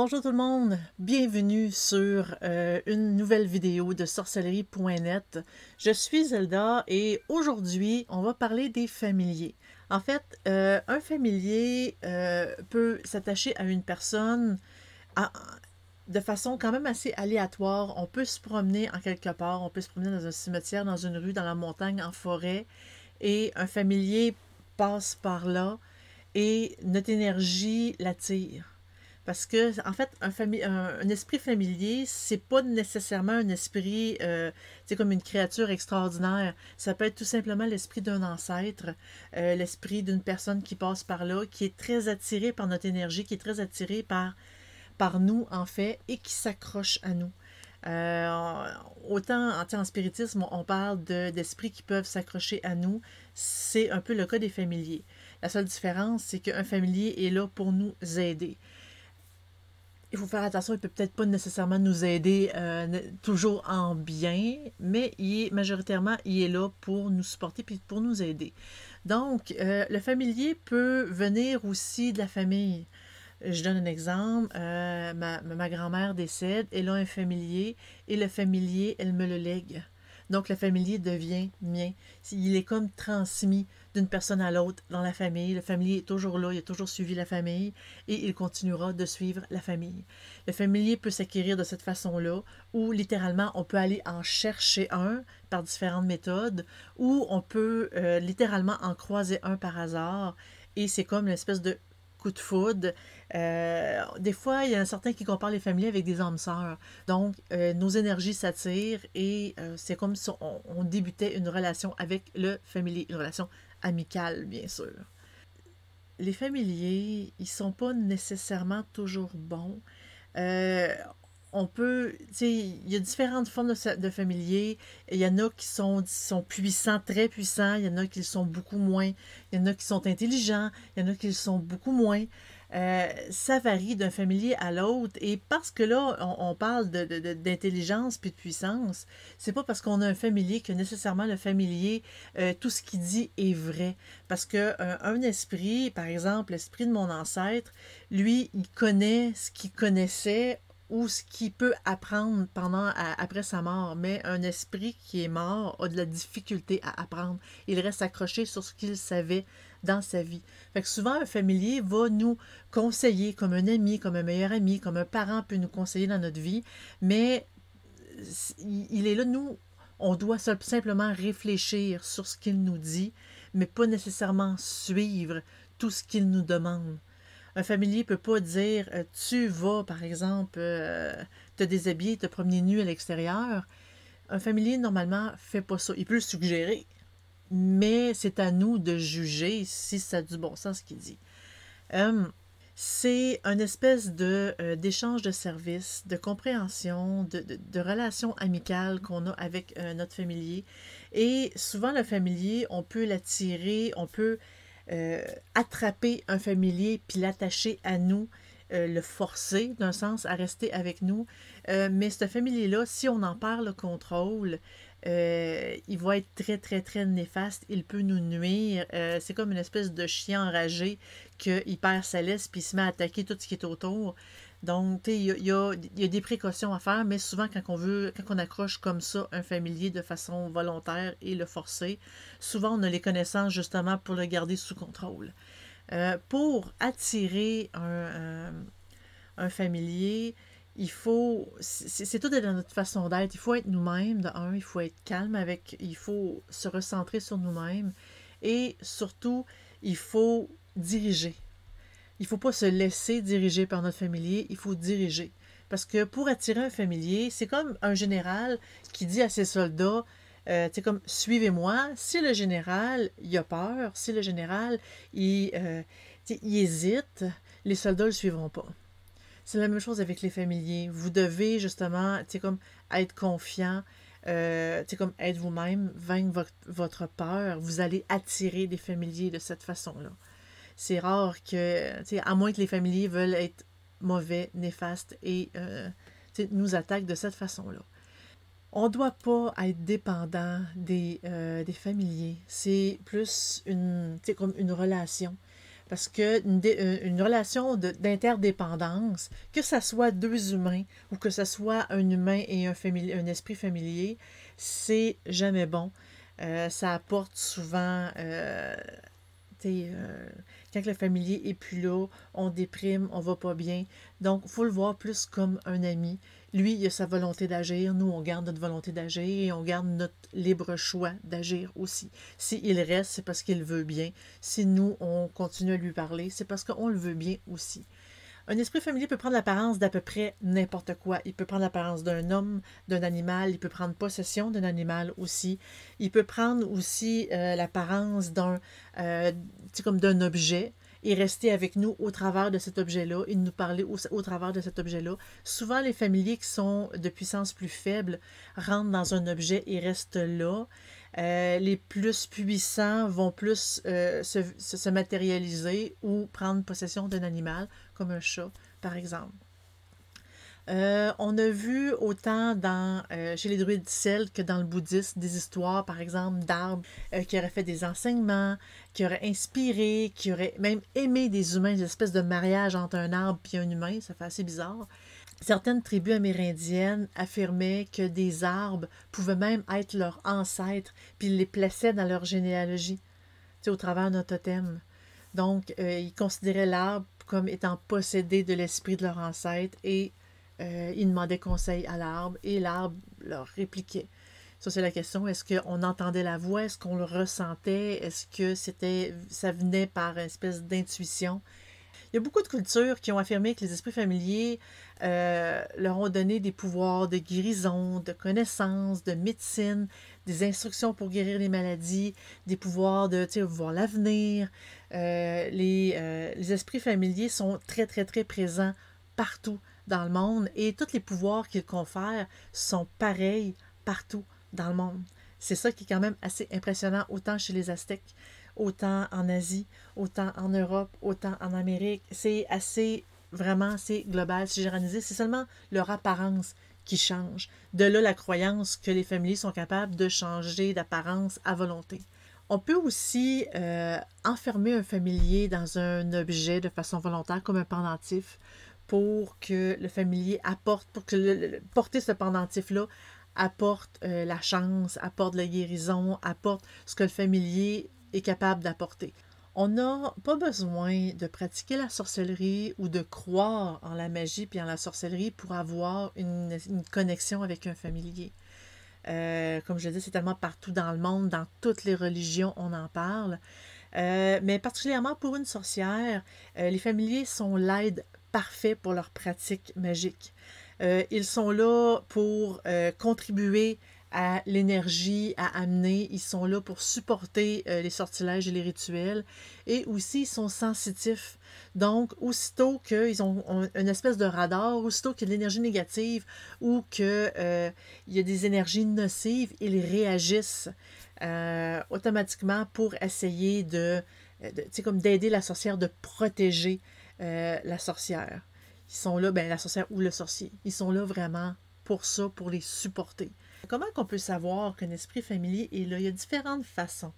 Bonjour tout le monde, bienvenue sur une nouvelle vidéo de sorcellerie.net. Je suis Zelda et aujourd'hui on va parler des familiers. En fait, un familier peut s'attacher à une personne à- de façon quand même assez aléatoire. On peut se promener en quelque part, on peut se promener dans un cimetière, dans une rue, dans la montagne, en forêt et un familier passe par là et notre énergie l'attire. Parce que, en fait, un esprit familier, c'est pas nécessairement un esprit, c'est comme une créature extraordinaire. Ça peut être tout simplement l'esprit d'un ancêtre, l'esprit d'une personne qui passe par là, qui est très attirée par notre énergie, qui est très attirée par nous, en fait, et qui s'accroche à nous. Euh, Autant en spiritisme, on parle d'esprits qui peuvent s'accrocher à nous. C'est un peu le cas des familiers. La seule différence, c'est qu'un familier est là pour nous aider. Il faut faire attention, il ne peut peut-être pas nécessairement nous aider toujours en bien, mais majoritairement, il est là pour nous supporter puis pour nous aider. Donc, le familier peut venir aussi de la famille. Je donne un exemple. Ma grand-mère décède, elle a un familier, et le familier, elle me le lègue. Donc, le familier devient mien. Il est comme transmis d'une personne à l'autre dans la famille. Le familier est toujours là, il a toujours suivi la famille, et il continuera de suivre la famille. Le familier peut s'acquérir de cette façon-là, ou littéralement, on peut aller en chercher un par différentes méthodes, ou on peut littéralement en croiser un par hasard, et c'est comme une espèce de coup de foudre. Des fois, il y en a certains qui comparent les familiers avec des âmes sœurs. Donc, nos énergies s'attirent et c'est comme si on débutait une relation avec le familier, une relation amicale, bien sûr. Les familiers, ils sont pas nécessairement toujours bons. Euh, on peut, tu sais, il y a différentes formes de familiers. Il y en a qui sont puissants, très puissants. Il y en a qui le sont beaucoup moins. Il y en a qui sont intelligents. Il y en a qui le sont beaucoup moins. Ça varie d'un familier à l'autre. Et parce que là, on parle d'intelligence puis de puissance, c'est pas parce qu'on a un familier que nécessairement le familier, tout ce qu'il dit est vrai. Parce que un esprit, par exemple, l'esprit de mon ancêtre, lui, il connaît ce qu'il connaissait ou ce qu'il peut apprendre après sa mort. Mais un esprit qui est mort a de la difficulté à apprendre. Il reste accroché sur ce qu'il savait dans sa vie. Fait que souvent, un familier va nous conseiller comme un ami, comme un meilleur ami, comme un parent peut nous conseiller dans notre vie, mais il est là, nous, on doit simplement réfléchir sur ce qu'il nous dit, mais pas nécessairement suivre tout ce qu'il nous demande. Un familier ne peut pas dire tu vas, par exemple, te déshabiller, te promener nu à l'extérieur. Un familier, normalement, fait pas ça. Il peut le suggérer, mais c'est à nous de juger si ça a du bon sens ce qu'il dit. Euh, c'est une espèce d'échange de services, de compréhension, de relation amicale qu'on a avec notre familier. Et souvent, le familier, on peut l'attirer, on peut euh, attraper un familier puis l'attacher à nous, le forcer d'un sens à rester avec nous. Mais ce familier-là, si on en perd le contrôle, il va être très très très néfaste, il peut nous nuire. C'est comme une espèce de chien enragé qu'il perd sa laisse puis il se met à attaquer tout ce qui est autour. Donc, il y a des précautions à faire, mais souvent, quand on accroche comme ça un familier de façon volontaire et le forcer, souvent, on a les connaissances justement pour le garder sous contrôle. Pour attirer un familier, c'est tout dans notre façon d'être. Il faut être nous-mêmes, de un, il faut être calme il faut se recentrer sur nous-mêmes et surtout, il faut diriger. Il ne faut pas se laisser diriger par notre familier, il faut diriger. Parce que pour attirer un familier, c'est comme un général qui dit à ses soldats, comme suivez-moi. Si le général il a peur, si le général il hésite, les soldats ne le suivront pas. C'est la même chose avec les familiers. Vous devez justement, comme être confiant, comme être vous-même, vaincre votre peur. Vous allez attirer des familiers de cette façon-là. C'est rare que, à moins que les familiers veulent être mauvais, néfastes et nous attaquent de cette façon-là. On ne doit pas être dépendant des familiers. C'est plus comme une relation. Parce que une relation d'interdépendance, que ça soit deux humains ou que ça soit un humain et un esprit familier, c'est jamais bon. Ça apporte souvent, quand le familier est plus là, on déprime, on va pas bien. Donc, il faut le voir plus comme un ami. Lui, il a sa volonté d'agir. Nous, on garde notre volonté d'agir et on garde notre libre choix d'agir aussi. S'il reste, c'est parce qu'il veut bien. Si nous, on continue à lui parler, c'est parce qu'on le veut bien aussi. Un esprit familier peut prendre l'apparence d'à peu près n'importe quoi. Il peut prendre l'apparence d'un homme, d'un animal, il peut prendre possession d'un animal aussi. Il peut prendre aussi l'apparence comme d'un objet et rester avec nous au travers de cet objet-là et nous parler au travers de cet objet-là. Souvent, les familiers qui sont de puissance plus faible rentrent dans un objet et restent là. Les plus puissants vont plus se matérialiser ou prendre possession d'un animal, comme un chat, par exemple. On a vu autant chez les druides celtes que dans le bouddhisme des histoires, par exemple, d'arbres qui auraient fait des enseignements, qui auraient inspiré, qui auraient même aimé des humains, des espèces de mariage entre un arbre et un humain, ça fait assez bizarre. Certaines tribus amérindiennes affirmaient que des arbres pouvaient même être leurs ancêtres, puis ils les plaçaient dans leur généalogie, au travers d'un totem. Donc, ils considéraient l'arbre comme étant possédé de l'esprit de leur ancêtre et ils demandaient conseil à l'arbre et l'arbre leur répliquait. Ça, c'est la question. Est-ce qu'on entendait la voix? Est-ce qu'on le ressentait? Est-ce que ça venait par une espèce d'intuition? Il y a beaucoup de cultures qui ont affirmé que les esprits familiers leur ont donné des pouvoirs de guérison, de connaissance, de médecine, des instructions pour guérir les maladies, des pouvoirs de voir l'avenir. Les esprits familiers sont très, très, très présents partout dans le monde et tous les pouvoirs qu'ils confèrent sont pareils partout dans le monde. C'est ça qui est quand même assez impressionnant, autant chez les Aztèques, autant en Asie, autant en Europe, autant en Amérique. C'est assez, vraiment, c'est global, c'est généralisé. C'est seulement leur apparence qui change. De là, la croyance que les familiers sont capables de changer d'apparence à volonté. On peut aussi enfermer un familier dans un objet de façon volontaire, comme un pendentif, pour que le familier apporte, pour que porter ce pendentif-là apporte la chance, apporte la guérison, apporte ce que le familier est capable d'apporter. On n'a pas besoin de pratiquer la sorcellerie ou de croire en la magie puis en la sorcellerie pour avoir une connexion avec un familier. Comme je dis, c'est tellement partout dans le monde, dans toutes les religions, on en parle. Mais particulièrement pour une sorcière, les familiers sont l'aide parfaite pour leur pratique magique. Ils sont là pour contribuer à l'énergie, à amener. Ils sont là pour supporter les sortilèges et les rituels. Et aussi, ils sont sensitifs. Donc, aussitôt qu'ils ont une espèce de radar, aussitôt qu'il y a de l'énergie négative ou qu'il y a des énergies nocives, ils réagissent automatiquement pour essayer comme d'aider la sorcière, de protéger la sorcière. Ils sont là, la sorcière ou le sorcier. Ils sont là vraiment pour ça, pour les supporter. Comment qu'on peut savoir qu'un esprit familier est là? Il y a différentes façons.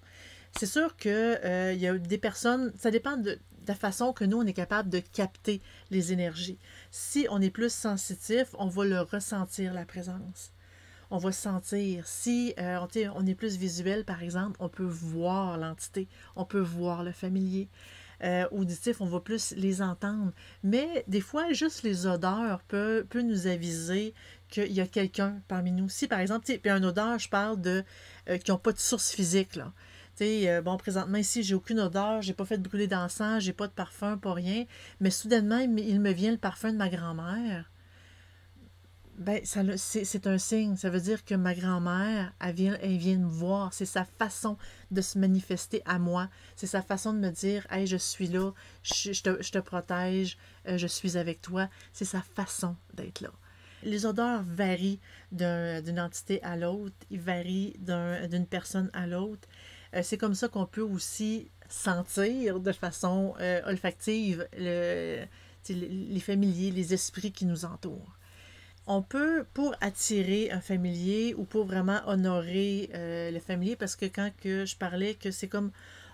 C'est sûr que il y a des personnes, ça dépend de la façon que nous, on est capable de capter les énergies. Si on est plus sensitif, on va le ressentir, la présence. On va sentir. Si on est plus visuel, par exemple, on peut voir l'entité, on peut voir le familier. Auditif, on va plus les entendre. Mais des fois, juste les odeurs peut nous aviser qu'il y a quelqu'un parmi nous. Si, par exemple, puis une odeur, je parle de qui n'ont pas de source physique, là. Bon, présentement, ici, j'ai aucune odeur, j'ai pas fait de brûler d'encens, j'ai pas de parfum, pas rien. Mais soudainement, il me vient le parfum de ma grand-mère. C'est un signe. Ça veut dire que ma grand-mère, elle vient me voir. C'est sa façon de se manifester à moi. C'est sa façon de me dire « Hey, je suis là, je te protège, je suis avec toi. » C'est sa façon d'être là. Les odeurs varient d'une entité à l'autre. Ils varient d'une personne à l'autre. C'est comme ça qu'on peut aussi sentir de façon olfactive les familiers, les esprits qui nous entourent. On peut, pour attirer un familier ou pour vraiment honorer le familier, parce que quand je parlais que c'est comme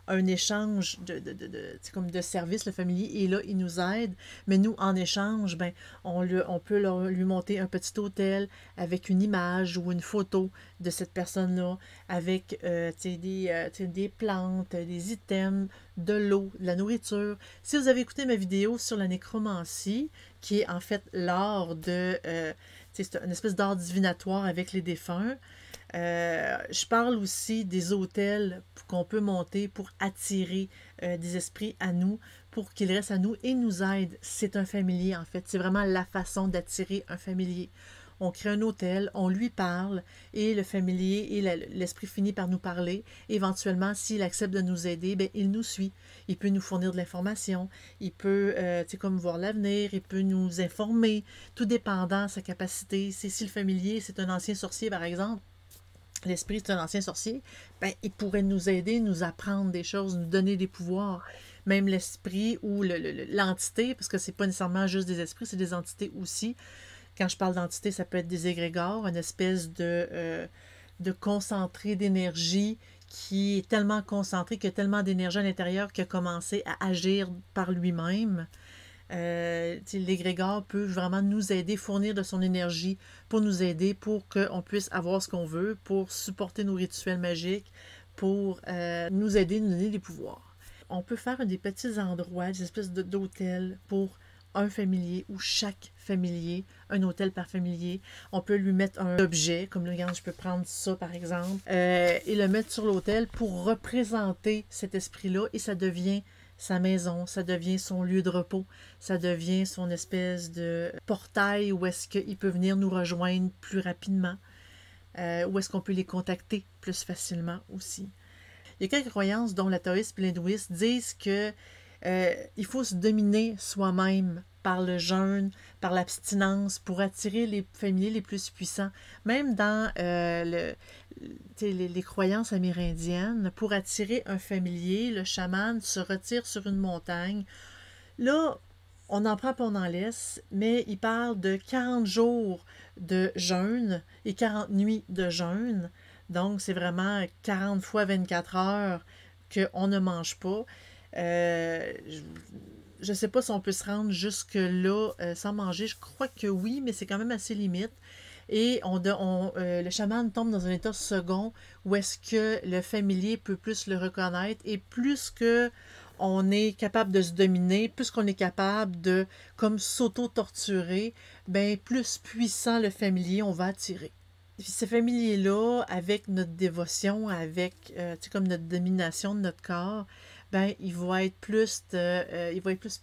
un échange c'est comme de service, le familier est là, il nous aide, mais nous, en échange, ben, on peut lui monter un petit hôtel avec une image ou une photo de cette personne-là, avec des plantes, des items, de l'eau, de la nourriture. Si vous avez écouté ma vidéo sur la nécromancie, qui est en fait l'art c'est une espèce d'art divinatoire avec les défunts, je parle aussi des hôtels qu'on peut monter pour attirer des esprits à nous, pour qu'ils restent à nous et nous aident. C'est un familier, en fait. C'est vraiment la façon d'attirer un familier. On crée un hôtel, on lui parle, et le familier et l'esprit finit par nous parler. Éventuellement, s'il accepte de nous aider, ben, il nous suit. Il peut nous fournir de l'information, il peut comme voir l'avenir, il peut nous informer, tout dépendant de sa capacité. Si le familier, c'est un ancien sorcier, par exemple, l'esprit c'est un ancien sorcier, ben, il pourrait nous aider, nous apprendre des choses, nous donner des pouvoirs. Même l'esprit ou l'entité, parce que c'est pas nécessairement juste des esprits, c'est des entités aussi. Quand je parle d'entité, ça peut être des égrégores, une espèce de concentré d'énergie qui est tellement concentré, qui a tellement d'énergie à l'intérieur qu'il a commencé à agir par lui-même. L'égrégore peut vraiment nous aider, fournir de son énergie pour nous aider, pour qu'on puisse avoir ce qu'on veut, pour supporter nos rituels magiques, pour nous aider, nous donner des pouvoirs. On peut faire des petits endroits, des espèces d'hôtels pour un familier ou chaque familier, un hôtel par familier. On peut lui mettre un objet, comme regarde, je peux prendre ça par exemple, et le mettre sur l'hôtel pour représenter cet esprit-là, et ça devient sa maison, ça devient son lieu de repos, ça devient son espèce de portail où est-ce qu'il peut venir nous rejoindre plus rapidement, où est-ce qu'on peut les contacter plus facilement aussi. Il y a quelques croyances dont la taoïsme et l'hindouisme disent que il faut se dominer soi-même par le jeûne, par l'abstinence, pour attirer les familiers les plus puissants. Même dans les croyances amérindiennes, pour attirer un familier, le chaman se retire sur une montagne. Là, on en prend pas, on en laisse, mais il parle de 40 jours de jeûne et 40 nuits de jeûne. Donc, c'est vraiment 40 fois 24 heures qu'on ne mange pas. Je ne sais pas si on peut se rendre jusque-là sans manger. Je crois que oui, mais c'est quand même assez limite. Et le chaman tombe dans un état second où est-ce que le familier peut plus le reconnaître, et plus que on est capable de se dominer, plus qu'on est capable de comme s'auto-torturer, ben plus puissant le familier on va attirer. Puis ce familier-là, avec notre dévotion, avec comme notre domination de notre corps, ben il va être plus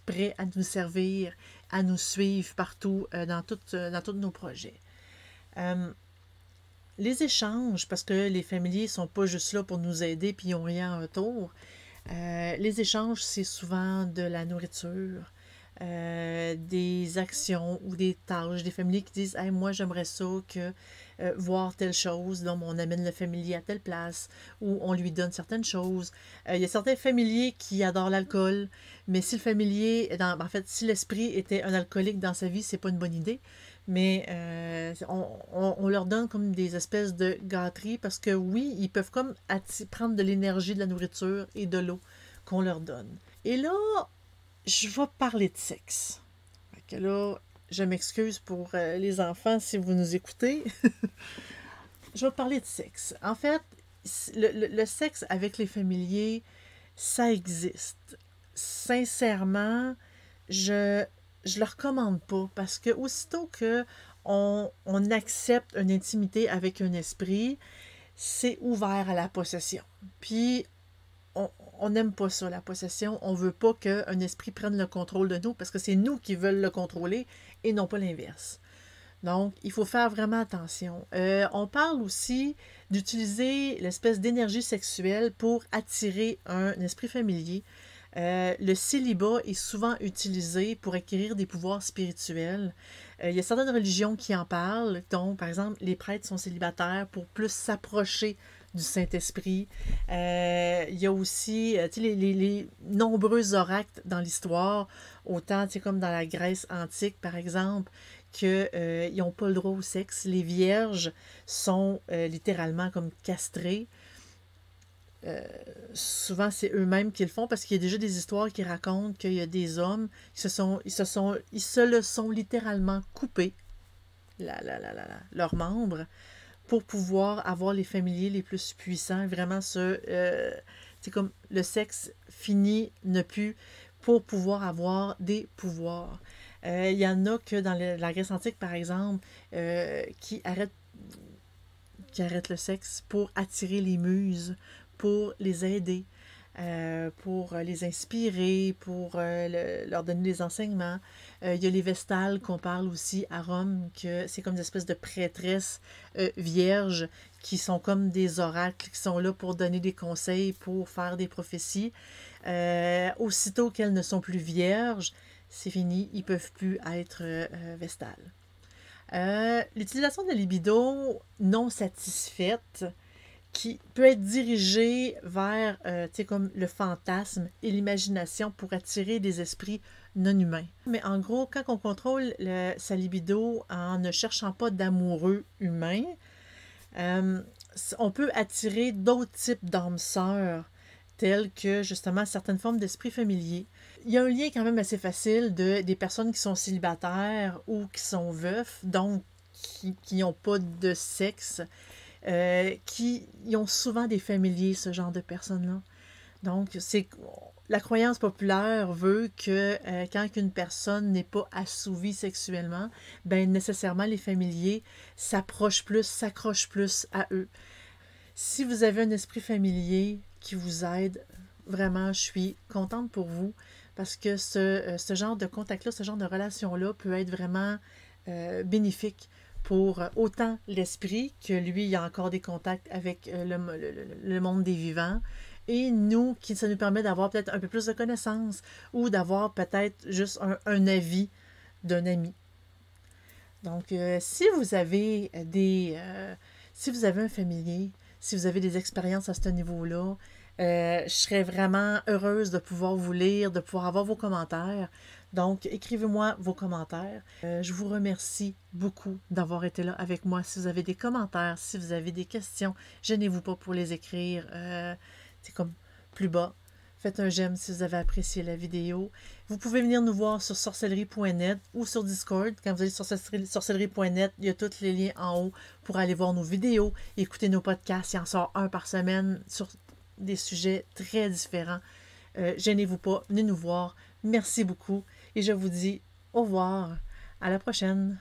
prêt à nous servir, à nous suivre partout dans tous nos projets. Les échanges, parce que les familiers sont pas juste là pour nous aider puis ils n'ont rien en retour. Les échanges, c'est souvent de la nourriture, des actions ou des tâches, des familiers qui disent hey, moi j'aimerais ça que voir telle chose, donc on amène le familier à telle place ou on lui donne certaines choses. Il y a certains familiers qui adorent l'alcool, mais si le familier, en fait, si l'esprit était un alcoolique dans sa vie, c'est pas une bonne idée. Mais on leur donne comme des espèces de gâteries parce que oui, ils peuvent comme prendre de l'énergie de la nourriture et de l'eau qu'on leur donne. Et là, je vais parler de sexe. Fait que là, je m'excuse pour les enfants si vous nous écoutez. Je vais parler de sexe. En fait, le sexe avec les familiers, ça existe. Sincèrement, je le recommande pas parce que aussitôt que on accepte une intimité avec un esprit, c'est ouvert à la possession. Puis on n'aime pas ça, la possession. On veut pas qu'un esprit prenne le contrôle de nous parce que c'est nous qui veulent le contrôler et non pas l'inverse. Donc, il faut faire vraiment attention. On parle aussi d'utiliser l'espèce d'énergie sexuelle pour attirer un esprit familier. Le célibat est souvent utilisé pour acquérir des pouvoirs spirituels. Il y a certaines religions qui en parlent, dont, par exemple, les prêtres sont célibataires pour plus s'approcher du Saint-Esprit. Il y a aussi les nombreux oracles dans l'histoire, autant comme dans la Grèce antique, par exemple, qu'ils n'ont pas le droit au sexe. Les vierges sont littéralement comme castrées. souvent c'est eux-mêmes qui le font parce qu'il y a déjà des histoires qui racontent qu'il y a des hommes qui ils se le sont littéralement coupés, leurs membres, pour pouvoir avoir les familiers les plus puissants, vraiment c'est comme le sexe fini, ne plus, pour pouvoir avoir des pouvoirs. Il y en a que dans la Grèce antique, par exemple, qui arrêtent le sexe pour attirer les muses, pour les aider, pour les inspirer, pour leur donner des enseignements. Il y a les Vestales qu'on parle aussi à Rome, que c'est comme des espèces de prêtresses vierges qui sont comme des oracles, qui sont là pour donner des conseils, pour faire des prophéties. Aussitôt qu'elles ne sont plus vierges, c'est fini, ils ne peuvent plus être Vestales. L'utilisation de la libido non satisfaite qui peut être dirigée vers comme le fantasme et l'imagination pour attirer des esprits non humains. Mais en gros, quand on contrôle sa libido en ne cherchant pas d'amoureux humains, on peut attirer d'autres types d'âmes sœurs, telles que justement certaines formes d'esprits familiers. Il y a un lien quand même assez facile des personnes qui sont célibataires ou qui sont veufs, donc qui n'ont pas de sexe, qui ont souvent des familiers, ce genre de personnes-là. Donc, la croyance populaire veut que quand une personne n'est pas assouvie sexuellement, ben nécessairement les familiers s'accrochent plus à eux. Si vous avez un esprit familier qui vous aide, vraiment, je suis contente pour vous parce que ce genre de contact-là, ce genre de relation-là peut être vraiment bénéfique pour autant l'esprit que lui, il a encore des contacts avec le monde des vivants. Et nous, ça nous permet d'avoir peut-être un peu plus de connaissances ou d'avoir peut-être juste un avis d'un ami. Donc, si vous avez si vous avez un familier, si vous avez des expériences à ce niveau-là, je serais vraiment heureuse de pouvoir vous lire, de pouvoir avoir vos commentaires. Donc, écrivez-moi vos commentaires. Je vous remercie beaucoup d'avoir été là avec moi. Si vous avez des commentaires, si vous avez des questions, gênez-vous pas pour les écrire. C'est comme plus bas. Faites un j'aime si vous avez apprécié la vidéo. Vous pouvez venir nous voir sur sorcellerie.net ou sur Discord. Quand vous allez sur sorcellerie.net, il y a tous les liens en haut pour aller voir nos vidéos, écouter nos podcasts. Il en sort un par semaine sur des sujets très différents. Gênez-vous pas, venez nous voir. Merci beaucoup et je vous dis au revoir. À la prochaine.